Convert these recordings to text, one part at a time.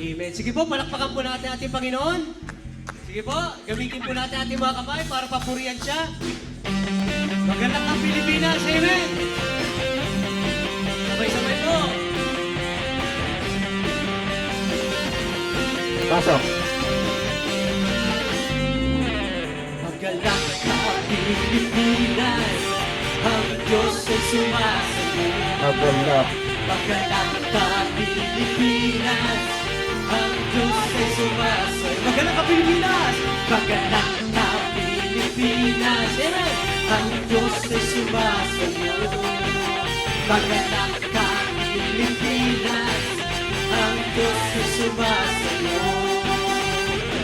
Amen. Sige po, palakpakan po natin ating Panginoon. Sige po, gamitin po natin ating mga kamay para papurihan siya. Magalang ang Pilipinas. Amen. Sabay-sabay po. Pasok. Magalang ang Pilipinas, ang Diyos ay sumasagot. Magalang. Magalang ka Pilipinas, ang Diyos ay sumasagot. Magalang ka Pilipinas, magalang ka Pilipinas, amen. Ang Diyos ay sumasagot. Magalang ka Pilipinas, ang Diyos ay sumasagot.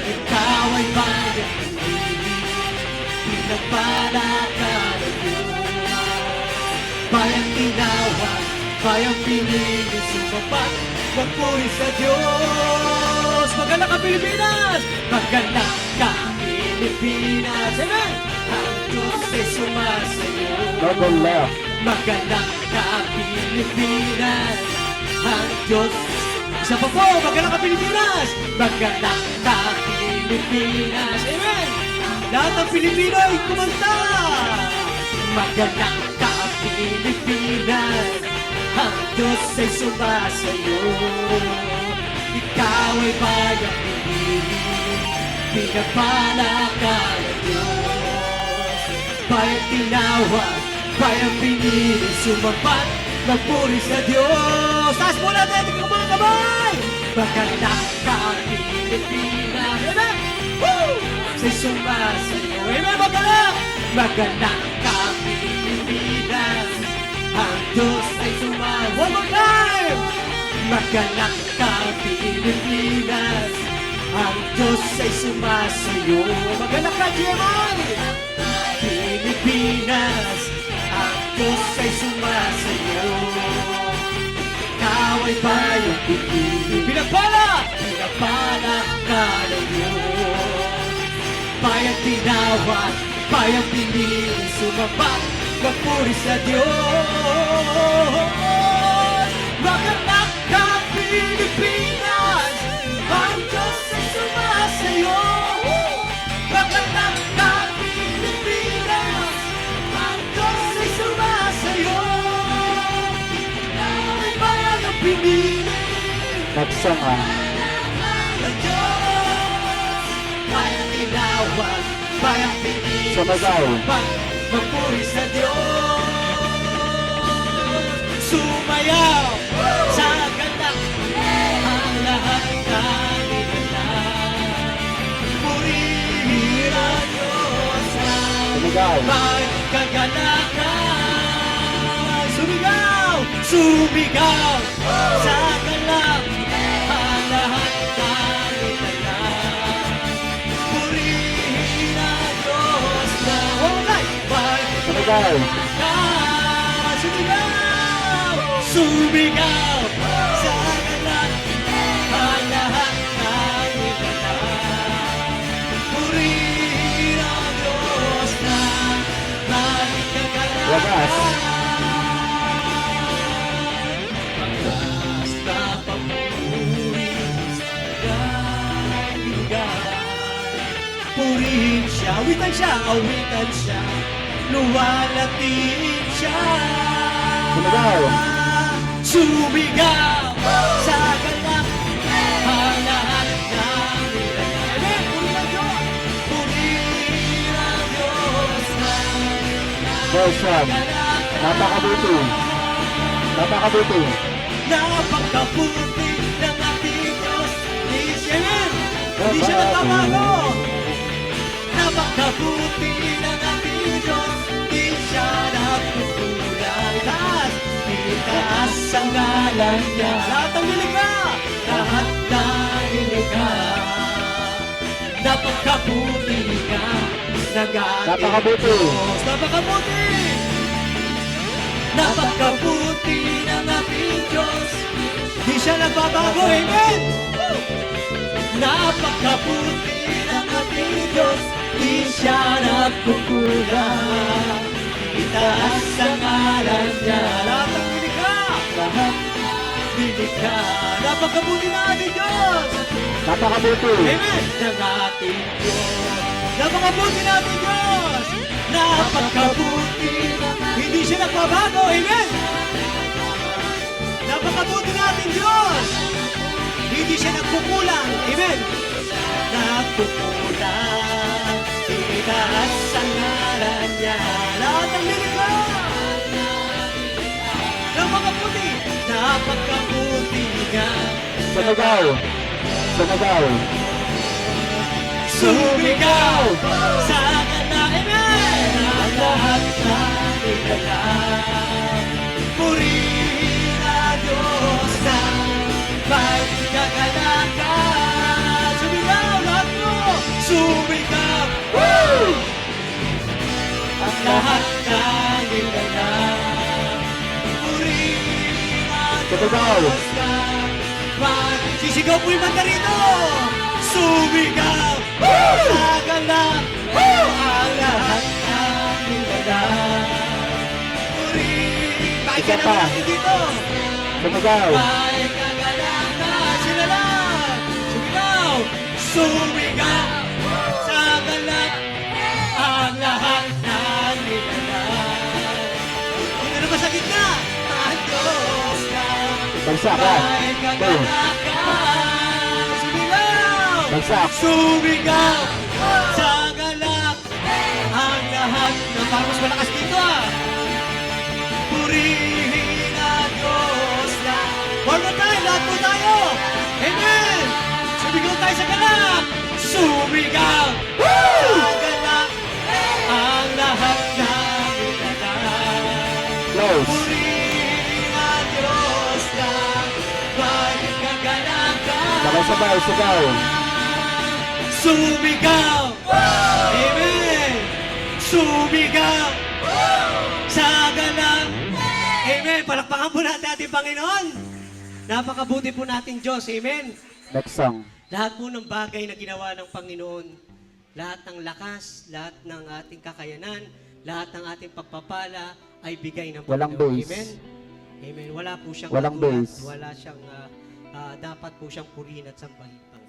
Ikaw ay bayang pinili, pinagpala ka ng Diyos. Bayang tinawag, bayang pinili, sumapat, magpuri sa Diyos. Magalang ka Pilipinas, magalang ka Pilipinas, amen. Ang Diyos ay sumasayo. Magalang. Magalang ka Pilipinas, ang Diyos. Isa pa po, magalang ka Pilipinas, magalang ka Pilipinas, amen. Lahat ng Pilipino ay kumanta. Magalang ka Pilipinas, ang Diyos ay sumasayo. Ikaw ay bayang pinili, pinagpala ka ng Diyos. Bayang tinawag, bayang pinili, sumapat, magpuri sa Diyos. Taas mo natin ang mga kamay. Magalang ka Pilipinas, amen. Woo! Say sumasayo, amen. Magalang, magalang ka Pilipinas, ang Diyos ay sumasayo. One more time! Magalang ka Pilipinas, ang Diyos ay sumasayo. Magalang ka GMI! Pilipinas, ang Diyos ay sumasayo. Ikaw ay bayang pinili, pinagpala! Pinagpala ka ng Diyos. Bayang tinawag, bayang pinili, sumabat, magpuri sa Diyos. Magalang ka Pilipinas, ang Diyos ay sumasayo. Magalang ka Pilipinas, ang Diyos ay sumasayo. Ikaw ay bayang pinili, Nagsanga. ng Diyos. Bayang tinawag, bayang pinili, Sumasaw. magpuri sa Diyos. Sumayaw sa ganang ang lahat ng inanay. Purihin ang Diyos na Sumigaw. magkagalakan. Sumigaw! Sumigaw sa ganang ang lahat ng inanay. Purihin ang Diyos na Sumigaw. Sumigaw sa ganang ang lahat ng inanay. Purihin ang Diyos na Wagas. Wagas na papuri sa daigdigan. Purihin siya, awitan siya, awitan siya, luwalatiin siya. Sumigaw. Sumigaw sa ganang ang lahat ng inanay. Amen! Purihin ang Diyos! Purihin ang Diyos na Version. Napakabuti. Napakabuti. napakabuti ng ating Diyos. Amen! Hindi siya nagbabago. Napakabuti ng ating Diyos. Di siya nagkukulang. Itaas! Itaas ang ngalan niya. Lahat ng nilikha! Lahat ng nilikha. Napakabuti ka ng ating Napakabuti. Diyos. Napakabuti! Napakabuti ng ating Diyos. Di siya nagbabago. Amen! Woo! Napakabuti ng ating Diyos. Di siya nagkukulang. Itaas ang ngalan niya. Lahat ng nilikha. Lahat ng nilikha. Napakabuti ng ating Diyos. Napakabuti. Amen! Ng ating Diyos. Napakabuti natin Diyos. Napakabuti. Hindi siya nagbabago. Amen! Napakabuti natin Diyos. Hindi siya nagkukulang. Amen! Nagkukulang. Itaas ang ngalan niya. Lahat ng lilikha. Napakabuti. Napakabuti niya. Sumigaw. Sumigaw. Sumigaw sa kanya, amen! Ang lahat na nilalang. Purihin ang Diyos na pagkakalakan. Sumigaw, lahat mo! Sumigaw! Woo! Ang lahat na nilalang. Purihin ang Sumigaw. Diyos na sisigaw po yung banda rito! Sumigaw! Sa galak! Ang lahat ng nilalang. Purihin! Bakit ka Isa pa. naman natin dito? Sumigaw. Bakit ka galakan? Sila lang! Sumigaw! Sumigaw! Sa galak! Ang lahat ng nilalang. Hindi na naman sa gitna! Ang Diyos na Bagsak ka. bakit ka Go. galakan? Sumigaw! Bagsak. Sumigaw sa galak ang lahat ng parang mas malakas dito Purihin ang Diyos na. One more time, lahat po tayo. Amen. Sumigaw tayo sa galak. Sumigaw sa galak ang lahat ng nilalang. Close. Purihin ang Diyos na may kagalakan. Sabay-sabay. Sigaw. Sumigaw! Amen! Sumigaw! Sa galang! Amen! Palakpakan po natin ating Panginoon! Napakabuti po natin Diyos. Amen! Next song. Lahat po ng bagay na ginawa ng Panginoon, lahat ng lakas, lahat ng ating kakayanan, lahat ng ating pagpapala ay bigay ng Walang Panginoon. base. Amen? Amen. Wala po siyang Walang katulad, base. wala siyang dapat po siyang purihin at sambahin. Panginoon.